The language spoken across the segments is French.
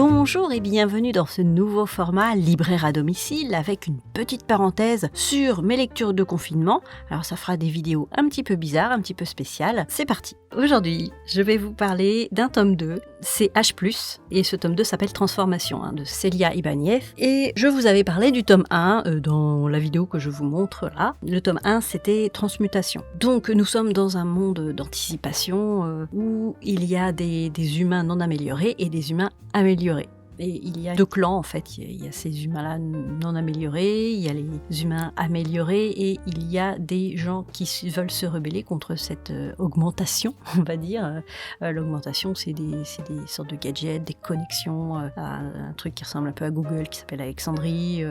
Bonjour et bienvenue dans ce nouveau format libraire à domicile avec une petite parenthèse sur mes lectures de confinement. Alors ça fera des vidéos un petit peu bizarres, un petit peu spéciales. C'est parti. Aujourd'hui, je vais vous parler d'un tome 2, c'est H+, et ce tome 2 s'appelle Transformation, de Célia Ibañez. Et je vous avais parlé du tome 1 dans la vidéo que je vous montre là. Le tome 1, c'était Transmutation. Donc nous sommes dans un monde d'anticipation où il y a des humains non améliorés et des humains améliorés. Et il y a deux clans en fait, il y a ces humains-là non améliorés, il y a les humains améliorés et il y a des gens qui veulent se rebeller contre cette augmentation, on va dire. L'augmentation, c'est des sortes de gadgets, des connexions à un truc qui ressemble un peu à Google, qui s'appelle Alexandrie.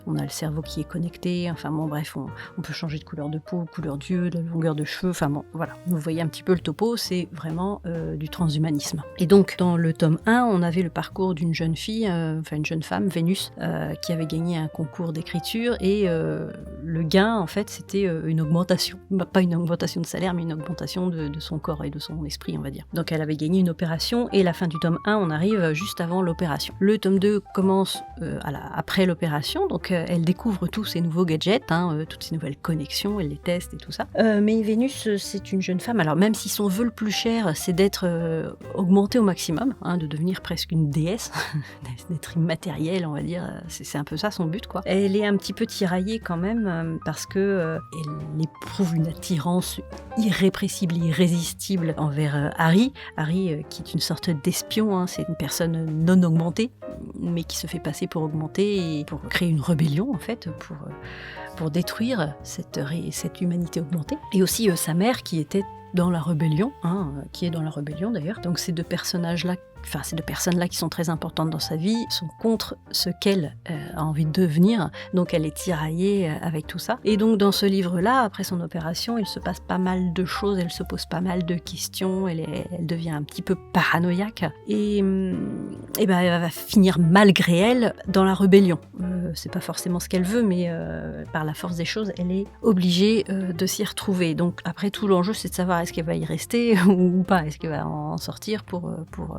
On a le cerveau qui est connecté, enfin bon bref, on peut changer de couleur de peau, couleur d'yeux, de longueur de cheveux, enfin bon voilà. Vous voyez un petit peu le topo, c'est vraiment du transhumanisme. Et donc dans le tome 1, on avait le parcours d'une jeune une jeune femme, Vénus, qui avait gagné un concours d'écriture et le gain en fait c'était une augmentation, pas une augmentation de salaire mais une augmentation de son corps et de son esprit on va dire. Donc elle avait gagné une opération et la fin du tome 1 on arrive juste avant l'opération. Le tome 2 commence après l'opération, donc elle découvre tous ces nouveaux gadgets, toutes ces nouvelles connexions, elle les teste et tout ça. Mais Vénus c'est une jeune femme, alors même si son vœu le plus cher c'est d'être augmentée au maximum, de devenir presque une déesse, d'être immatérielle, on va dire, c'est un peu ça son but quoi. Elle est un petit peu tiraillée quand même parce que elle éprouve une attirance irrépressible, irrésistible envers Harry. Harry qui est une sorte d'espion, c'est une personne non augmentée, mais qui se fait passer pour augmentée et pour créer une rébellion en fait, pour détruire cette humanité augmentée. Et aussi sa mère qui était dans la rébellion, qui est dans la rébellion d'ailleurs. Donc ces deux personnages-là, ces deux personnes-là qui sont très importantes dans sa vie, sont contre ce qu'elle a envie de devenir. Donc elle est tiraillée avec tout ça. Et donc dans ce livre-là, après son opération, il se passe pas mal de choses, elle se pose pas mal de questions, elle devient un petit peu paranoïaque. Et elle va finir malgré elle dans la rébellion. C'est pas forcément ce qu'elle veut, mais par la force des choses, elle est obligée de s'y retrouver. Donc après tout l'enjeu, c'est de savoir est-ce qu'elle va y rester ou pas, est-ce qu'elle va en sortir pour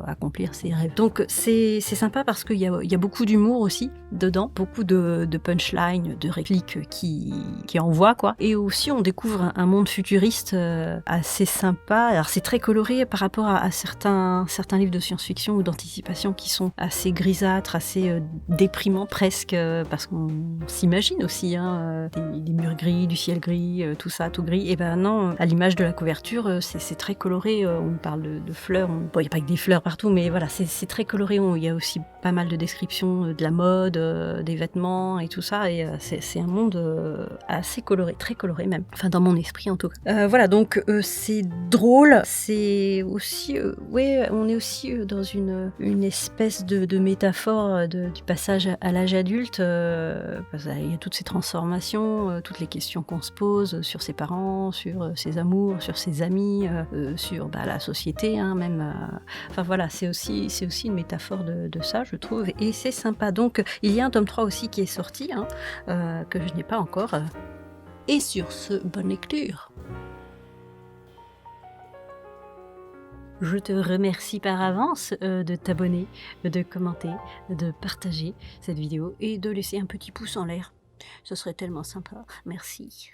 accomplir ses rêves. Donc c'est sympa parce qu'il y a beaucoup d'humour aussi dedans, beaucoup de punchlines, de répliques qui envoient quoi. Et aussi on découvre un monde futuriste assez sympa. Alors c'est très coloré par rapport à certains livres de science-fiction ou d'anticipation qui sont assez grisâtres, assez déprimants presque, parce qu'on s'imagine aussi des murs gris, du ciel gris, tout ça, tout gris. Et ben non, à l'image de la couverture, c'est très coloré. On parle de fleurs. Bon, il n'y a pas que des fleurs partout, mais voilà, c'est très coloré. Il y a aussi pas mal de descriptions de la mode, des vêtements et tout ça. Et c'est un monde assez coloré, très coloré même. Enfin, dans mon esprit en tout cas. Voilà, donc c'est drôle. C'est aussi, on est aussi dans une espèce de métaphore du passage à l'âge adulte. Parce qu'il y a toutes ces transformations, toutes les questions qu'on se pose sur ses parents, sur ses amours, sur ses amis, sur la société, même. Enfin voilà, c'est aussi une métaphore de ça, je trouve, et c'est sympa. Donc il y a un tome 3 aussi qui est sorti, que je n'ai pas encore. Et sur ce, bonne lecture. Je te remercie par avance de t'abonner, de commenter, de partager cette vidéo et de laisser un petit pouce en l'air. Ce serait tellement sympa. Merci.